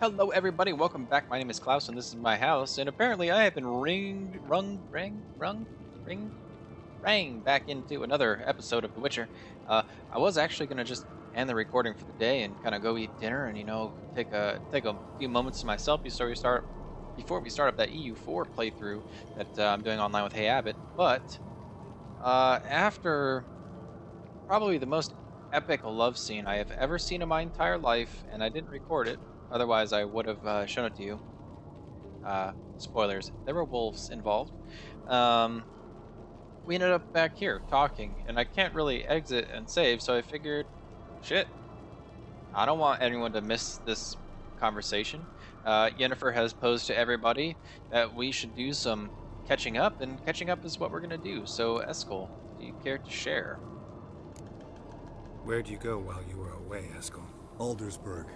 Hello, everybody. Welcome back. My name is Klaus, and this is my house. And apparently, I have been rang back into another episode of The Witcher. I was actually gonna just end the recording for the day and kind of go eat dinner, and take a few moments to myself before we start up that EU4 playthrough that I'm doing online with Hey Abbott. But after probably the most epic love scene I have ever seen in my entire life, and I didn't record it. Otherwise, I would have shown it to you. Spoilers. There were wolves involved. Um, we ended up back here talking, and I can't really exit and save, so I figured, shit, I don't want anyone to miss this conversation. Yennefer has posed to everybody that we should do some catching up, and catching up is what we're going to do. So, Eskel, do you care to share? Where'd you go while you were away, Eskel? Aldersburg.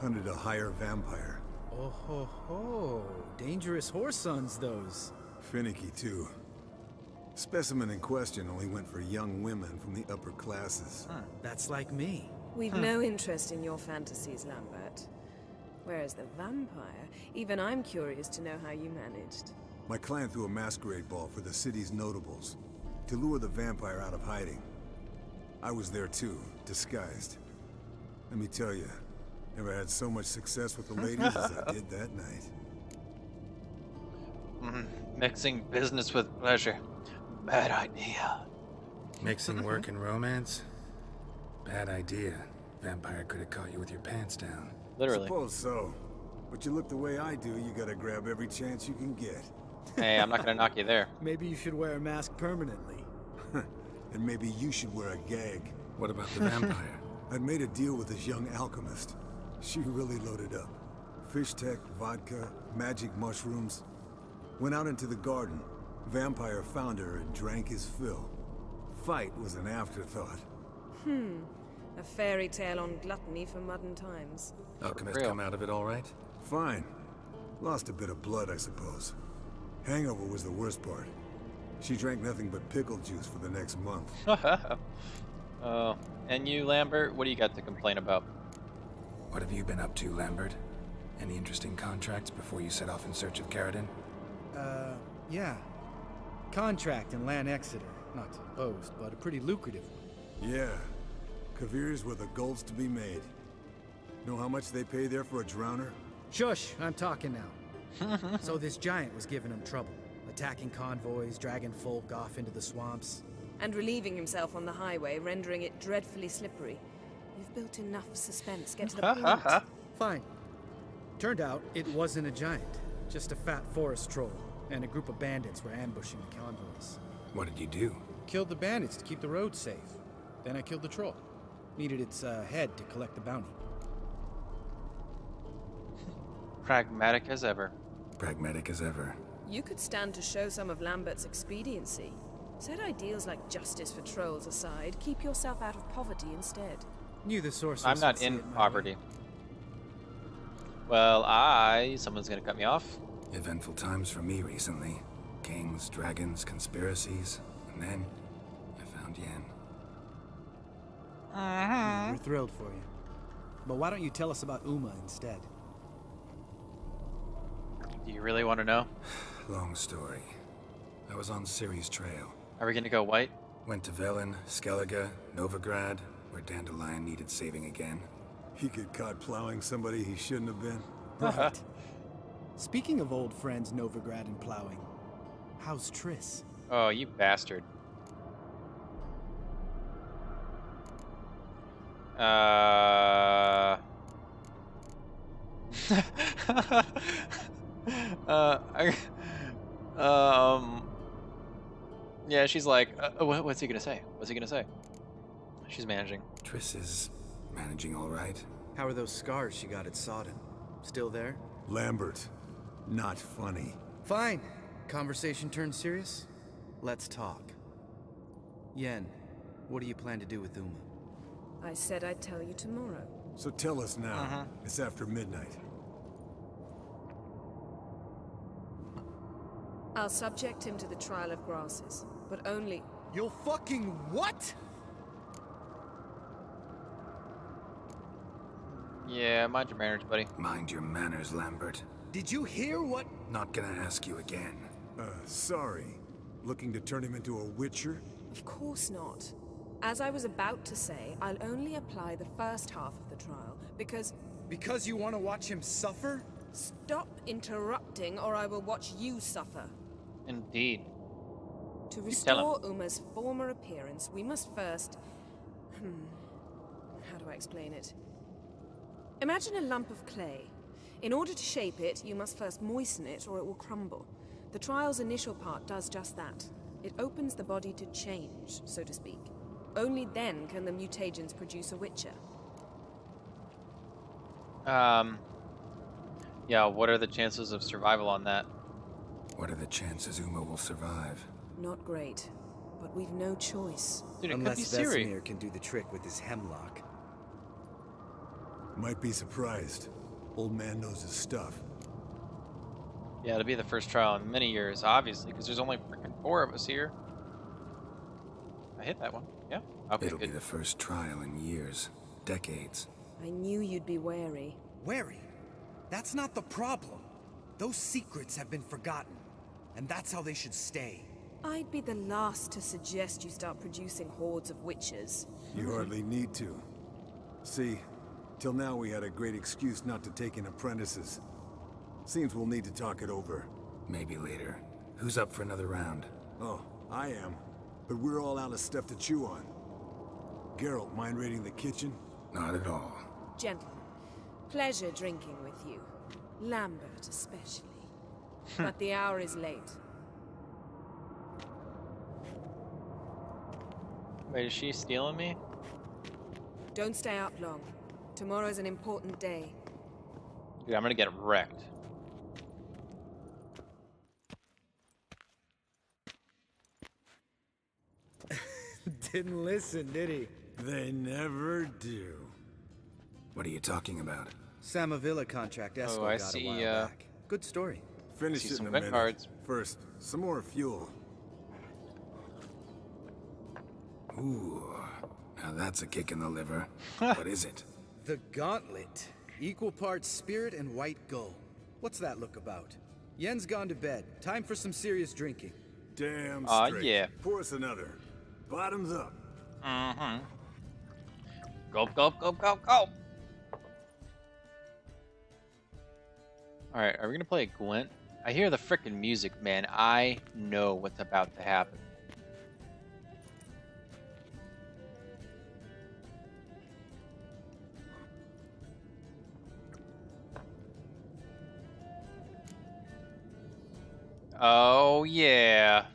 Hunted a higher vampire. Oh ho ho. Dangerous horse sons, those. Finicky, too. Specimen in question only went for young women from the upper classes. That's like me. We've no interest in your fantasies, Lambert. Whereas the vampire, even I'm curious to know how you managed. My clan threw a masquerade ball for the city's notables to lure the vampire out of hiding. I was there too, disguised. Let me tell you, never had so much success with the ladies as I did that night. Mixing business with pleasure. Bad idea. Mixing work and romance? Bad idea. Vampire could have caught you with your pants down. Literally. Suppose so. But you look the way I do, you gotta grab every chance you can get. Hey, I'm not gonna knock you there. Maybe you should wear a mask permanently. And maybe you should wear a gag. What about the vampire? I'd made a deal with this young alchemist. She really loaded up. Fish tech, vodka, magic mushrooms. Went out into the garden. Vampire found her and drank his fill. Fight was an afterthought. A fairy tale on gluttony for modern times. Alchemist Real. come out of it all right? Fine. Lost a bit of blood, I suppose. Hangover was the worst part. She drank nothing but pickle juice for the next month. Oh, and you, Lambert, what do you got to complain about? What have you been up to, Lambert? Any interesting contracts before you set off in search of Caradon? Yeah. Contract in Lan Exeter. Not to boast, but a pretty lucrative one. Yeah. Kavir's were the gold's to be made. Know how much they pay there for a drowner? Shush, I'm talking now. So this giant was giving him trouble. Attacking convoys, dragging folk off into the swamps. And relieving himself on the highway, rendering it dreadfully slippery. You've built enough suspense. Get to the point. Fine. Turned out it wasn't a giant. Just a fat forest troll. And a group of bandits were ambushing the convoys. What did you do? Killed the bandits to keep the roads safe. Then I killed the troll. Needed its head to collect the bounty. Pragmatic as ever. Pragmatic as ever. You could stand to show some of Lambert's expediency. Set ideals like justice for trolls aside, keep yourself out of poverty instead. Knew the source. I'm not in poverty. Well, someone's gonna cut me off. Eventful times for me recently. Kings, dragons, conspiracies. And then, I found Yen. We're thrilled for you. But why don't you tell us about Uma instead? Do you really want to know? Long story. I was on Ciri's trail. Are we gonna go white? Went to Velen, Skellige, Novigrad, where Dandelion needed saving again. He get caught plowing somebody he shouldn't have been. Right. Speaking of old friends Novigrad and plowing, how's Triss? Oh, you bastard. Yeah, she's like, what's he gonna say? What's he gonna say? She's managing. Triss is managing all right. How are those scars she got at Sodden? Still there? Lambert. Not funny. Fine. Conversation turned serious? Let's talk. Yen, what do you plan to do with Uma? I said I'd tell you tomorrow. So tell us now. It's after midnight. I'll subject him to the trial of grasses, but only... You'll fucking what? Yeah, mind your manners, buddy. Mind your manners, Lambert. Did you hear what? Not gonna ask you again. Sorry. Looking to turn him into a witcher? Of course not. As I was about to say, I'll only apply the first half of the trial, because... Because you want to watch him suffer? Stop interrupting, or I will watch you suffer. Indeed. To tell restore Uma's former appearance, we must first... How do I explain it? Imagine a lump of clay. In order to shape it, you must first moisten it, or it will crumble. The trial's initial part does just that. It opens the body to change, so to speak. Only then can the mutagens produce a witcher. Yeah, what are the chances of survival on that? What are the chances Uma will survive? Not great, but we've no choice. Dude, it Unless could be Ciri. Vesemir can do the trick with his hemlock. Might be surprised. Old man knows his stuff. Yeah, it'll be the first trial in many years, obviously, because there's only freaking 4 of us here. I hit that one. Yeah. Okay, It'll good. be the first trial in years. Decades. I knew you'd be wary. Wary? That's not the problem. Those secrets have been forgotten, and that's how they should stay. I'd be the last to suggest you start producing hordes of witches. You hardly need to. See, till now we had a great excuse not to take in apprentices. Seems we'll need to talk it over. Maybe later. Who's up for another round? Oh, I am. But we're all out of stuff to chew on. Geralt, mind raiding the kitchen? Not at all. Gentlemen, pleasure drinking with you. Lambert especially. But the hour is late. Wait, is she stealing me? Don't stay up long. Tomorrow's an important day. Dude, I'm gonna get wrecked. Didn't listen, did he? They never do. What are you talking about? Samavilla contract Esco I got see, a while back. Good story. Finish See it in some a Gwent minute. cards. First, some more fuel. Ooh. Now that's a kick in the liver. What is it? The Gauntlet. Equal parts spirit and white gull. What's that look about? Yen's gone to bed. Time for some serious drinking. Damn Aw, straight. yeah. Pour us another. Bottoms up. Mm-hmm. Gulp, gulp, gulp, gulp, gulp. Alright, are we gonna play Gwent? I hear the frickin' music, man. I know what's about to happen. Oh yeah.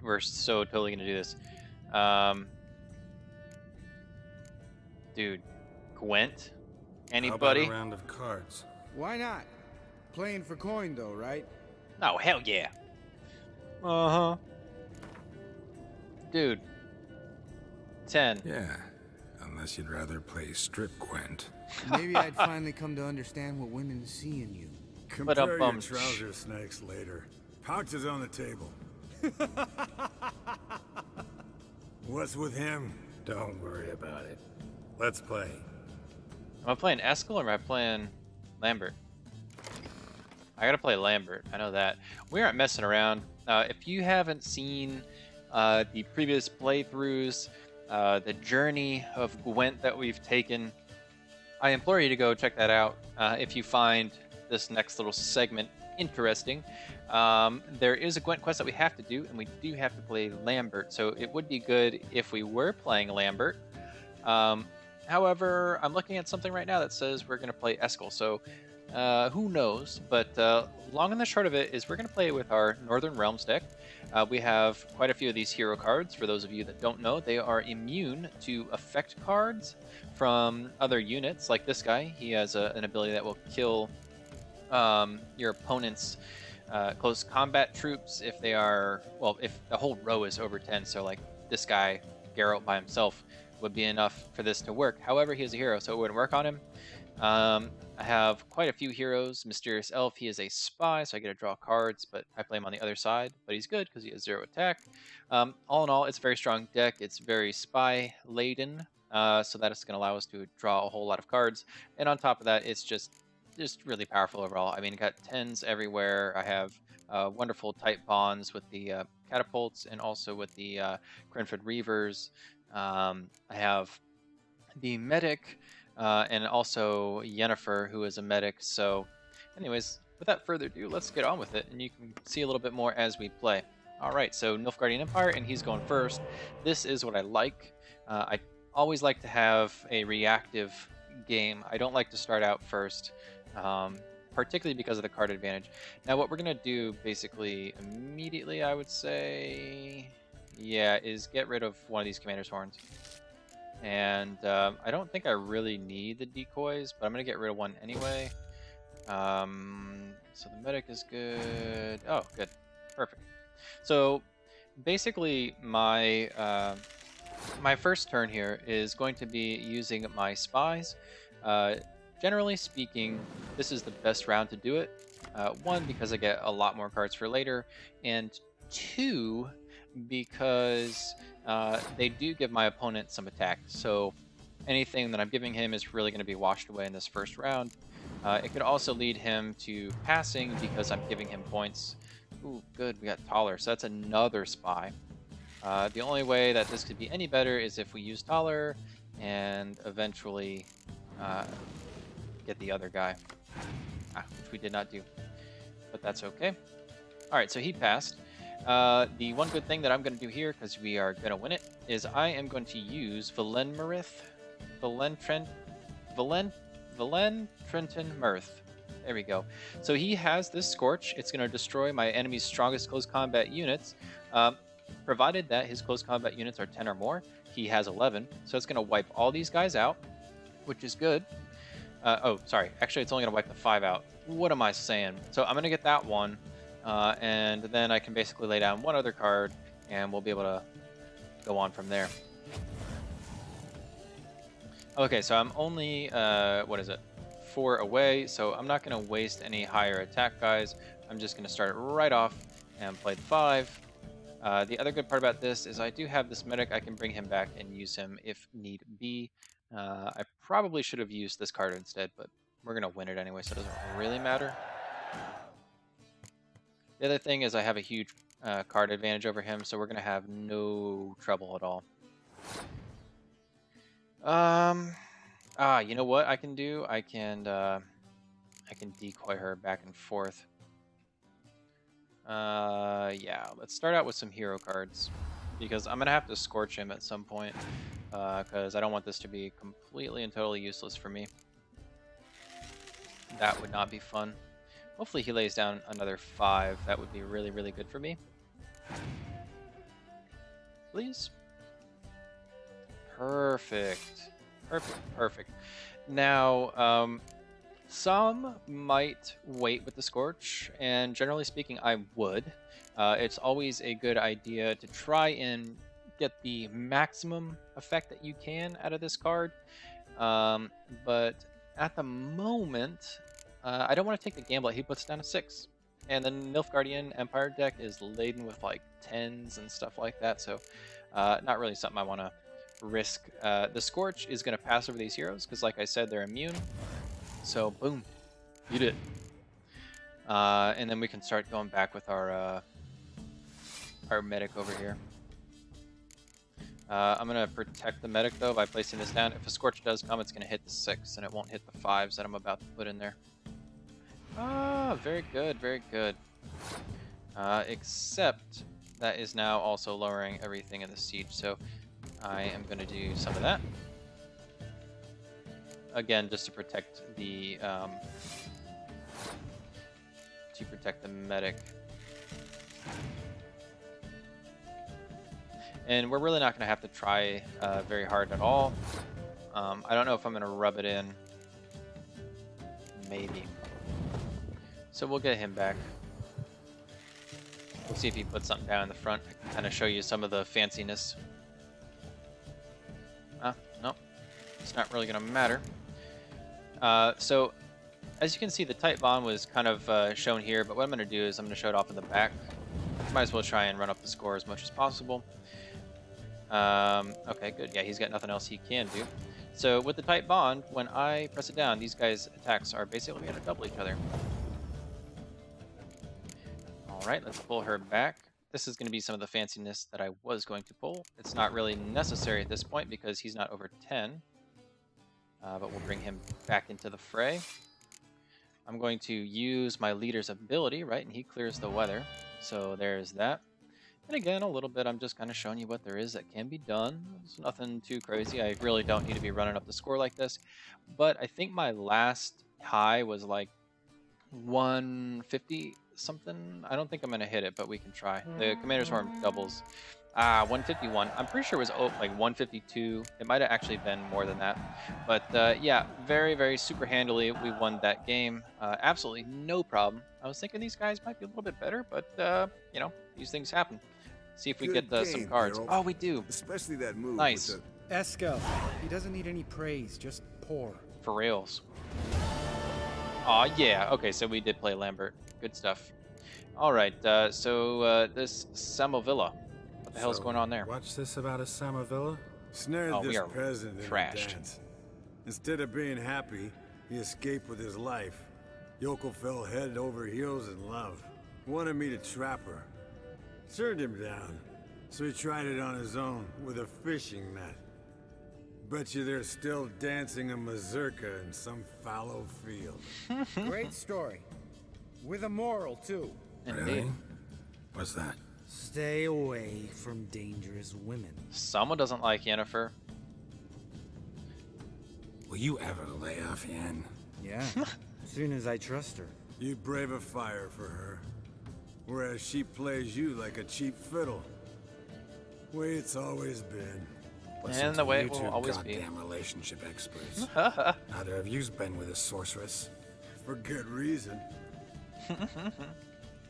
We're so totally gonna do this. Dude, Gwent? Anybody? How about a round of cards? Why not? Playing for coin though, right? Oh, hell yeah. Uh-huh. Dude. 10. Yeah. Unless you'd rather play strip Gwent. Maybe I'd finally come to understand what women see in you. Compare your bum. trouser snakes later. Pouch is on the table. What's with him? Don't worry about it. Let's play. Am I playing Eskel or am I playing Lambert? I gotta play Lambert. I know that. We aren't messing around. If you haven't seen the previous playthroughs, the journey of Gwent that we've taken, I implore you to go check that out if you find this next little segment interesting. There is a Gwent quest that we have to do, and we do have to play Lambert, so it would be good if we were playing Lambert. However, I'm looking at something right now that says we're going to play Eskel, so who knows? But long and the short of it is we're going to play with our Northern Realms deck. We have quite a few of these hero cards. For those of you that don't know, they are immune to effect cards from other units, like this guy. He has an ability that will kill your opponent's close combat troops if they are, well, if the whole row is over 10. So like this guy, Geralt by himself, would be enough for this to work. However, he is a hero, so it wouldn't work on him. I have quite a few heroes. Mysterious Elf, he is a spy, so I get to draw cards, but I play him on the other side. But he's good because he has 0 attack. All in all, it's a very strong deck. It's very spy-laden. so that it's going to allow us to draw a whole lot of cards. And on top of that, it's just really powerful overall. I mean, got 10s everywhere. I have wonderful tight bonds with the catapults and also with the Grenford Reavers. I have the medic and also Yennefer, who is a medic. So anyways, without further ado, let's get on with it, and you can see a little bit more as we play. All right, so Nilfgaardian Empire, and he's going first. This is what I like. I always like to have a reactive game. I don't like to start out first, particularly because of the card advantage. Now, what we're going to do basically immediately, I would say, yeah, is get rid of one of these Commander's Horns. And I don't think I really need the decoys, but I'm going to get rid of one anyway. So the medic is good. Oh, good. Perfect. So basically my my first turn here is going to be using my spies. Generally speaking, this is the best round to do it. One, because I get a lot more cards for later, and two, because they do give my opponent some attack. So anything that I'm giving him is really going to be washed away in this first round. It could also lead him to passing because I'm giving him points. Ooh, good, we got taller, so that's another spy. The only way that this could be any better is if we use taller and eventually get the other guy, which we did not do, but that's okay. All right, so he passed. The one good thing that I'm going to do here, because we are going to win it, is I am going to use Trenton Mirth. There we go. So he has this Scorch. It's going to destroy my enemy's strongest close combat units, provided that his close combat units are 10 or more. He has 11, so it's going to wipe all these guys out, which is good. Oh, sorry. Actually, it's only going to wipe the 5 out. What am I saying? So I'm going to get that one, and then I can basically lay down one other card, and we'll be able to go on from there. Okay, so I'm only, what is it, 4 away, so I'm not going to waste any higher attack guys. I'm just going to start it right off and play the 5. The other good part about this is I do have this medic. I can bring him back and use him if need be. I probably should have used this card instead, but we're going to win it anyway, so it doesn't really matter. The other thing is I have a huge card advantage over him, so we're going to have no trouble at all. You know what I can do? I can decoy her back and forth. Yeah, let's start out with some hero cards, because I'm gonna have to Scorch him at some point, because I don't want this to be completely and totally useless for me. That would not be fun. Hopefully he lays down another 5. That would be really, really good for me. Please. Perfect. Perfect, perfect. Now, some might wait with the Scorch, and generally speaking, I would. It's always a good idea to try and get the maximum effect that you can out of this card. But at the moment, I don't want to take the gamble that he puts down a 6. And the Nilfgaardian Empire deck is laden with like 10s and stuff like that, so not really something I want to risk. The Scorch is going to pass over these heroes because, like I said, they're immune. So boom, you did. And then we can start going back with our medic over here. I'm going to protect the medic though by placing this down. If a Scorch does come, it's going to hit the 6 and it won't hit the 5s that I'm about to put in there. Ah, very good, very good. Except that is now also lowering everything in the siege, so I am going to do some of that. Again, just to protect the medic. And we're really not going to have to try very hard at all. I don't know if I'm going to rub it in. Maybe. So we'll get him back. We'll see if he puts something down in the front. I can kind of show you some of the fanciness. No, it's not really going to matter. So, as you can see, the tight bond was kind of shown here, but what I'm going to do is I'm going to show it off in the back. Might as well try and run up the score as much as possible. Okay, good. Yeah, he's got nothing else he can do. So with the tight bond, when I press it down, these guys' attacks are basically going to double each other. All right, let's pull her back. This is going to be some of the fanciness that I was going to pull. It's not really necessary at this point because he's not over 10. But we'll bring him back into the fray. I'm going to use my leader's ability, right? And he clears the weather. So there's that. And again, a little bit, I'm just kind of showing you what there is that can be done. It's nothing too crazy. I really don't need to be running up the score like this. But I think my last high was like 150 something. I don't think I'm going to hit it, but we can try. The Commander's Horn doubles. 151. I'm pretty sure it was like 152. It might have actually been more than that. But yeah, very, very super handily, we won that game. Absolutely no problem. I was thinking these guys might be a little bit better, but you know, these things happen. See if we Good get some game, cards. Geralt. Oh, we do. Especially that move. Nice. With Esco, he doesn't need any praise, just pour. For rails. Aw, yeah. Okay, so we did play Lambert. Good stuff. All right, so this Samovilla. What the hell's going on there? What's this about a Samovilla? snared Oh, we this are peasant in a trashed. dance. Instead of being happy, he escaped with his life. Yoko fell head over heels in love. Wanted me to trap her. Turned him down. So he tried it on his own with a fishing net. Bet you they're still dancing a mazurka in some fallow field. Great story. With a moral, too. Indeed. What's that? Stay away from dangerous women. Someone doesn't like Yennefer. Will you ever lay off, Yen? Yeah, as soon as I trust her. You brave a fire for her. Whereas she plays you like a cheap fiddle. Way it's always been. And the way it will two always be. goddamn relationship experts. Neither of you's been with a sorceress. For good reason.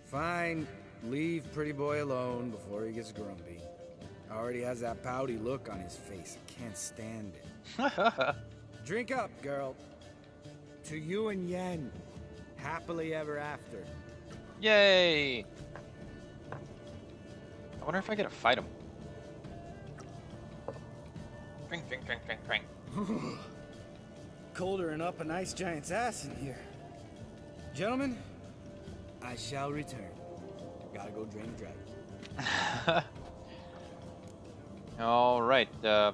Fine, leave pretty boy alone before he gets grumpy. Already has that pouty look on his face. I can't stand it. Drink up, girl. To you and Yen. Happily ever after. Yay! I wonder if I get to fight him. Drink, drink, drink, drink, drink. Colder and up a nice giant's ass in here. Gentlemen, I shall return. Gotta go drain a dragon. All right. Yeah,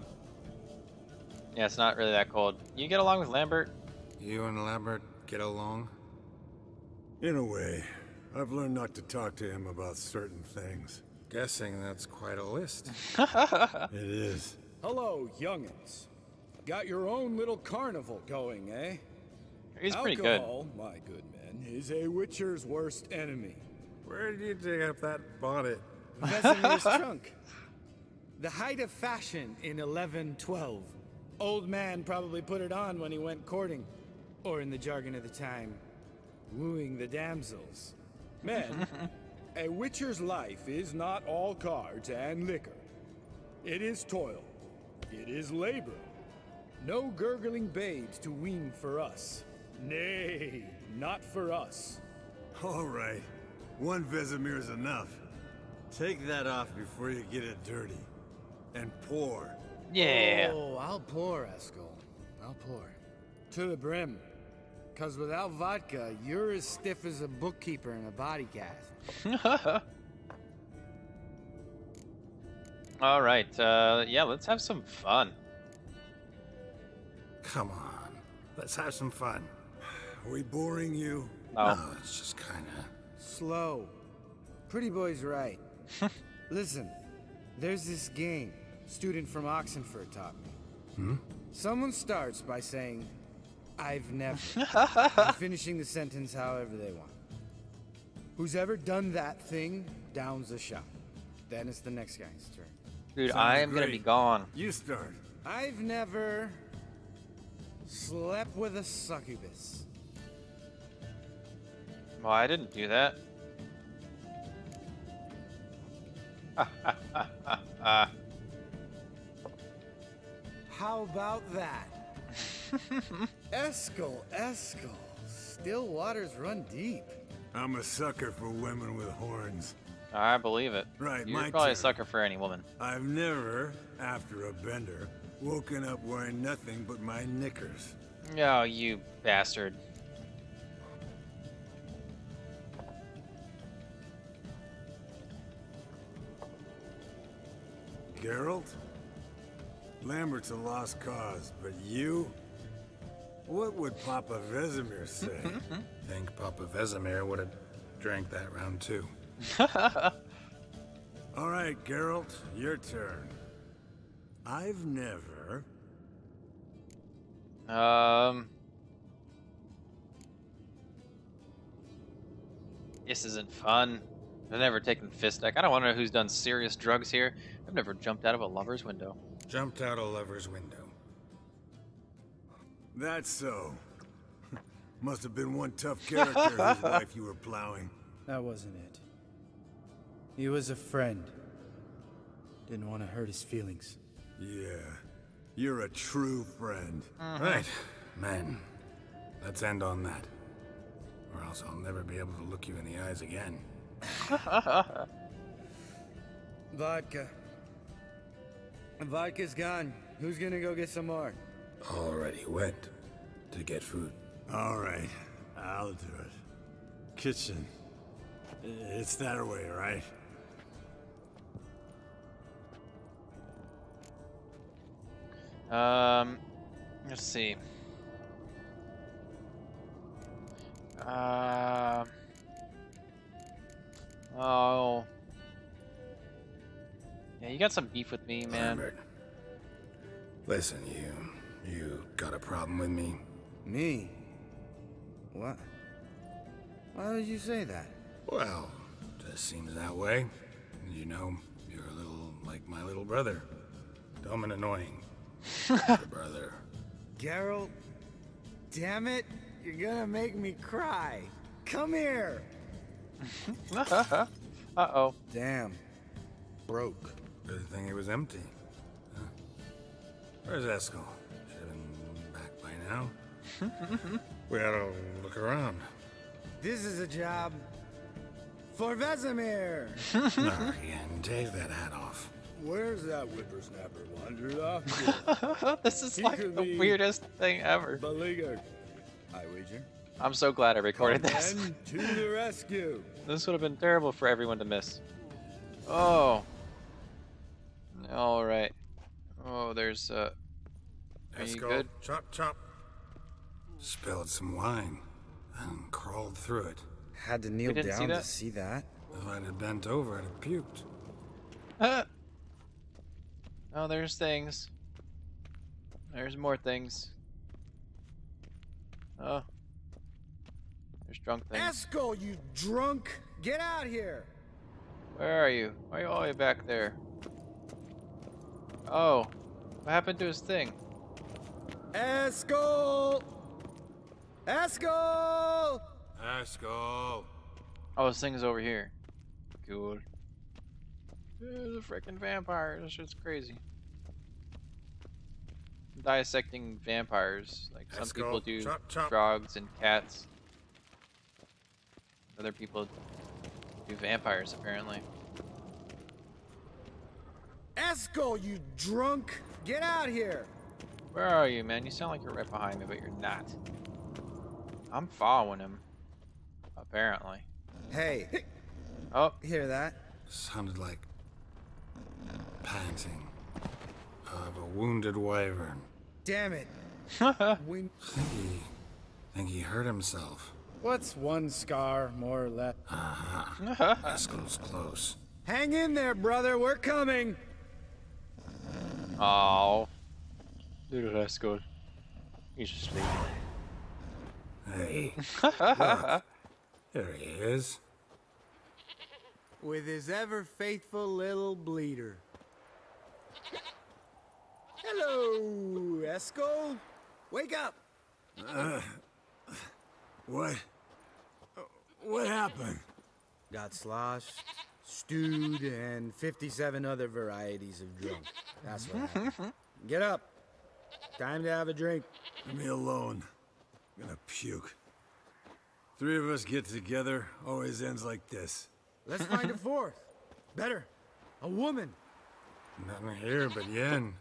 it's not really that cold. You get along with Lambert? You and Lambert get along? In a way. I've learned not to talk to him about certain things. Guessing that's quite a list. It is. Hello, youngins. Got your own little carnival going, eh? He's pretty good. Alcohol, my good men, is a witcher's worst enemy. Where did you dig up that bonnet? Vesemir's trunk. The height of fashion in 1112. Old man probably put it on when he went courting. Or in the jargon of the time, wooing the damsels. Men, a witcher's life is not all cards and liquor. It is toil. It is labor. No gurgling babes to wean for us. Nay, not for us. All right. One Vesemir's enough. Take that off before you get it dirty. And pour. Yeah. Oh, I'll pour, Eskel. I'll pour. To the brim. 'Cause without vodka, you're as stiff as a bookkeeper in a body cast. All right. Yeah, let's have some fun. Come on. Let's have some fun. Are we boring you? Oh. No, it's just kinda... Slow. Pretty boy's right. Listen, there's this game student from Oxenford taught me. Someone starts by saying, I've never, and finishing the sentence however they want. Who's ever done that thing downs a shot. Then it's the next guy's turn. Dude, Sounds I am going to great. be gone. You start. I've never slept with a succubus. Well, I didn't do that. How about that? Eskel. Still waters run deep. I'm a sucker for women with horns. I believe it. Right, You're my probably a turn. sucker for any woman. I've never, after a bender, woken up wearing nothing but my knickers. Oh, you bastard. Geralt? Lambert's a lost cause, but you? What would Papa Vesemir say? Think Papa Vesemir would have drank that round too. All right, Geralt, your turn. I've never... This isn't fun. I've never taken fist deck. I don't want to know who's done serious drugs here. I've never jumped out of a lover's window. Jumped out a lover's window. That's so. Must have been one tough character whose wife you were plowing. That wasn't it. He was a friend. Didn't want to hurt his feelings. Yeah, you're a true friend. Right, man. Let's end on that. Or else I'll never be able to look you in the eyes again. Vodka. Vodka's gone. Who's gonna go get some more? Already went to get food. All right, I'll do it. Kitchen. It's that way, right? Let's see. Oh. Yeah, you got some beef with me, man. Lambert. Listen, you got a problem with me? Me? What? Why would you say that? Well, just seems that way. You know, you're a little like my little brother. Dumb and annoying. Your brother. Geralt, damn it, you're gonna make me cry. Come here. Uh-oh. Damn. Broke. Good thing it was empty. Huh? Where's Eskel? Should have been back by now. We ought to look around. This is a job for Vesemir. Nah, again, take that hat off. Where's that whippersnapper wandered off? This is He like could the be weirdest thing ever. Beleaguered. I wager. I'm so glad I recorded this. Men to the rescue. This would have been terrible for everyone to miss. Oh. All right. Oh, there's Are you Eskel, good? chop, chop. Spilled some wine and crawled through it. Had to kneel didn't see down that? to see that. If I'd have bent over, I'd have puked. Oh, there's things. There's more things. Oh. There's drunk things. Eskel, you drunk! Get out here! Where are you? Why are you all the way back there? Oh. What happened to his thing? Eskel! Eskel! Eskel! Oh, his thing's over here. Cool. There's a freaking vampire. This shit's crazy. Dissecting vampires. Like, some Eskel, people do chop, chop. frogs and cats. Other people do vampires, apparently. Eskel, you drunk! Get out here! Where are you, man? You sound like you're right behind me, but you're not. I'm following him. Apparently. Hey, Oh, hear that? Sounded like panting of a wounded wyvern. Damn it. We... Think he hurt himself. What's one scar, more or less? Eskel's close. Hang in there, brother, we're coming! oh. Little Eskel. He's asleep. Hey, look. There he is. With his ever-faithful little bleeder. Hello, Eskel. Wake up! What? What happened? Got sloshed, stewed, and 57 other varieties of drunk. That's what happened. Get up. Time to have a drink. Leave me alone. I'm gonna puke. Three of us get together, always ends like this. Let's find a fourth. Better, a woman. Nothing here but Yen.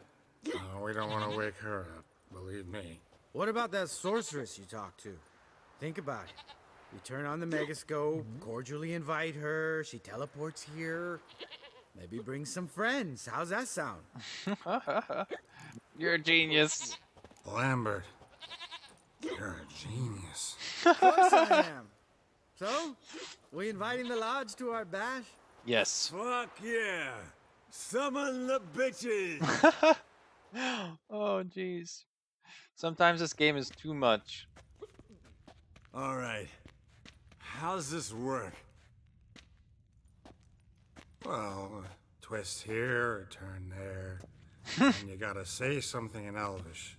Oh, we don't want to wake her up, believe me. What about that sorceress you talked to? Think about it. You turn on the megascope, cordially invite her, she teleports here. Maybe bring some friends. How's that sound? You're a genius. Lambert, you're a genius. Of course I am. So, we inviting the lodge to our bash? Yes. Fuck yeah! Summon the bitches! Oh, jeez. Sometimes this game is too much. All right. How's this work? Well, a twist here, a turn there. And you gotta say something in Elvish.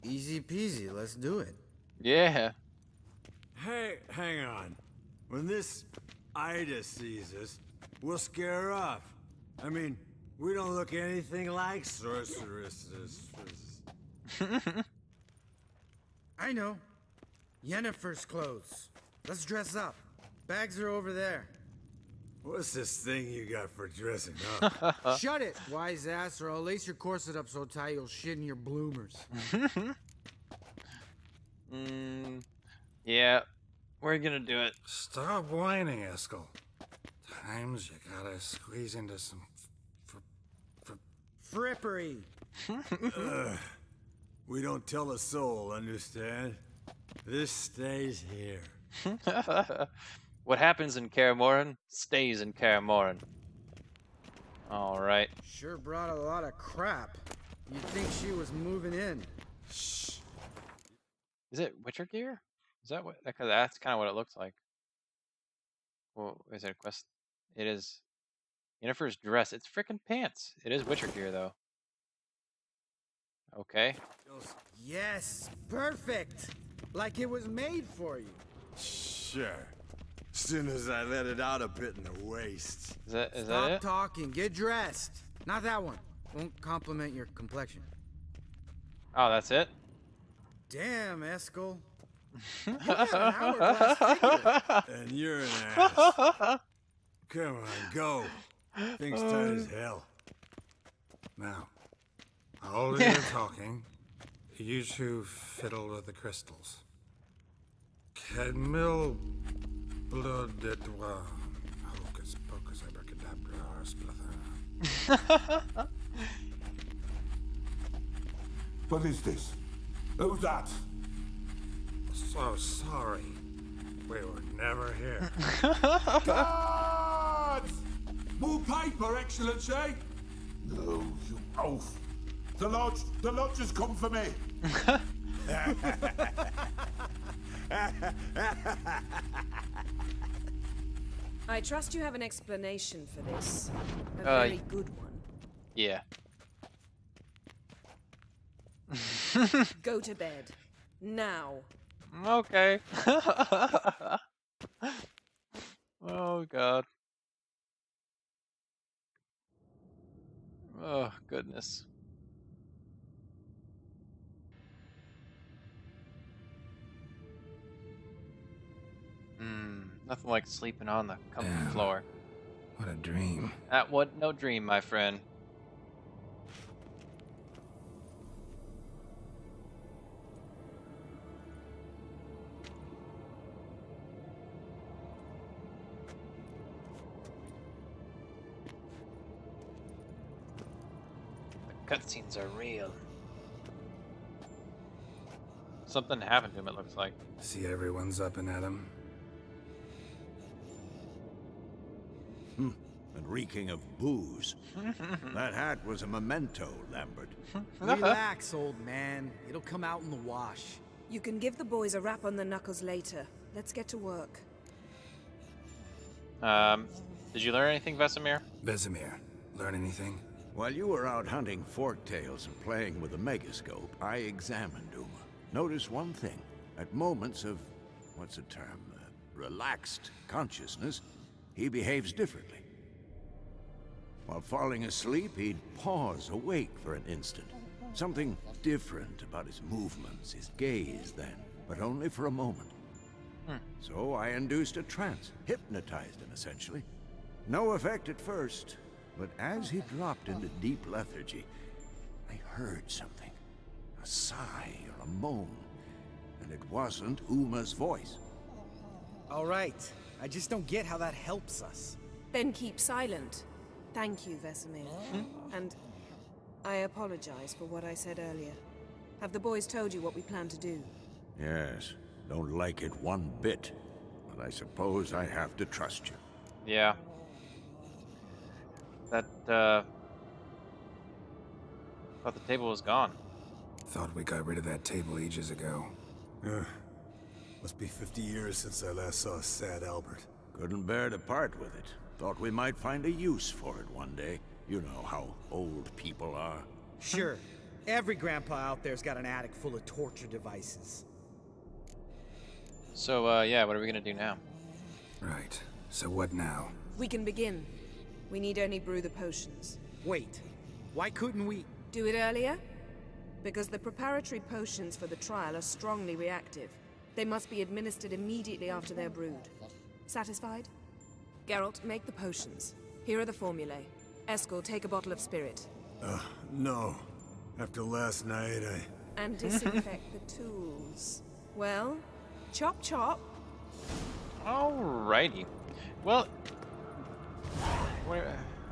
Easy peasy, let's do it. Yeah. Hey, hang on. When this Ida sees us, we'll scare her off. I mean, we don't look anything like sorceresses. I know. Yennefer's clothes. Let's dress up. Bags are over there. What's this thing you got for dressing up? Shut it, wise ass, or I'll lace your corset up so tight you'll shit in your bloomers. Yeah. We're gonna do it. Stop whining, Eskel. Times you gotta squeeze into some Frippery. We don't tell a soul, understand? This stays here. What happens in Kaer Morhen stays in Kaer Morhen. All right. Sure brought a lot of crap. You'd think she was moving in. Shh. Is it Witcher gear? Is that what? Because that's kind of what it looks like. Well, is it a quest? It is. Yennefer's dress. It's freaking pants. It is Witcher gear though. Okay. Yes, perfect. Like it was made for you. Sure. Soon as I let it out a bit in the waist. Is that Stop it? talking. Get dressed. Not that one. Won't compliment your complexion. Oh, that's it. Damn, Eskel. You got an hourglass figure. And you're an ass. Come on, go. Thing's tight as hell. Now, all of you are talking. You two fiddle with the crystals. Cadmil blood de doigt. Hocus pocus abracadabra splither. What is this? Who's that? So sorry. We were never here. Guards! More paper, Excellency! No, you oaf. The lodge has come for me. I trust you have an explanation for this. A very good one. Yeah. Go to bed. Now. Okay. Oh god. Oh goodness. Nothing like sleeping on the comfy Damn. floor. What a dream. That was no dream, my friend. The cutscenes are real. Something happened to him, it looks like. See, everyone's up and at 'em. And reeking of booze. That hat was a memento, Lambert. Relax, old man. It'll come out in the wash. You can give the boys a rap on the knuckles later. Let's get to work. Did you learn anything, Vesemir? Vesemir, learn anything? While you were out hunting forktails and playing with the megascope, I examined Uma. Notice one thing. At moments of, what's the term, relaxed consciousness, he behaves differently. While falling asleep, he'd pause, awake for an instant. Something different about his movements, his gaze then, but only for a moment. So I induced a trance, hypnotized him essentially. No effect at first, but as he dropped into deep lethargy, I heard something. A sigh or a moan. And it wasn't Uma's voice. All right. I just don't get how that helps us. Then keep silent. Thank you, Vesemir. And I apologize for what I said earlier. Have the boys told you what we plan to do? Yes, don't like it one bit. But I suppose I have to trust you. Yeah. That, thought the table was gone. Thought we got rid of that table ages ago. Must be 50 years since I last saw sad Albert. Couldn't bear to part with it. Thought we might find a use for it one day. You know how old people are. Sure. Every grandpa out there's got an attic full of torture devices. So, yeah, what are we gonna do now? Right. So what now? We can begin. We need only brew the potions. Wait. Why couldn't we... Do it earlier? Because the preparatory potions for the trial are strongly reactive. They must be administered immediately after they're brewed. Satisfied? Geralt, make the potions. Here are the formulae. Eskel, take a bottle of spirit. No. After last night, And disinfect the tools. Well, chop chop. Alrighty. Well,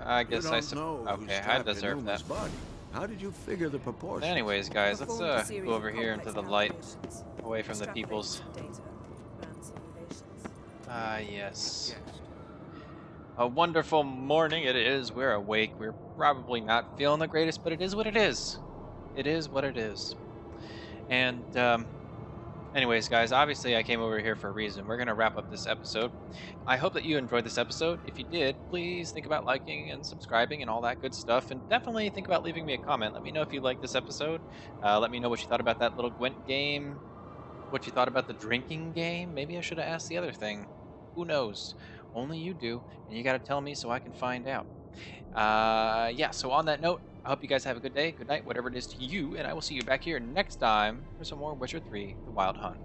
I guess I okay, I deserve that. Body. How did you figure the proportions? Anyways, guys, let's Performed a series go of over here into complex the light, calculations. away from the Extrapolated peoples. data ran simulations. Yes. A wonderful morning it is. We're awake. We're probably not feeling the greatest, but it is what it is. It is what it is. And, anyways, guys, obviously I came over here for a reason. We're going to wrap up this episode. I hope that you enjoyed this episode. If you did, please think about liking and subscribing and all that good stuff. And definitely think about leaving me a comment. Let me know if you liked this episode. Let me know what you thought about that little Gwent game. What you thought about the drinking game. Maybe I should have asked the other thing. Who knows? Only you do. And you got to tell me so I can find out. Yeah, so on that note, I hope you guys have a good day, good night, whatever it is to you, and I will see you back here next time for some more Witcher 3, The Wild Hunt.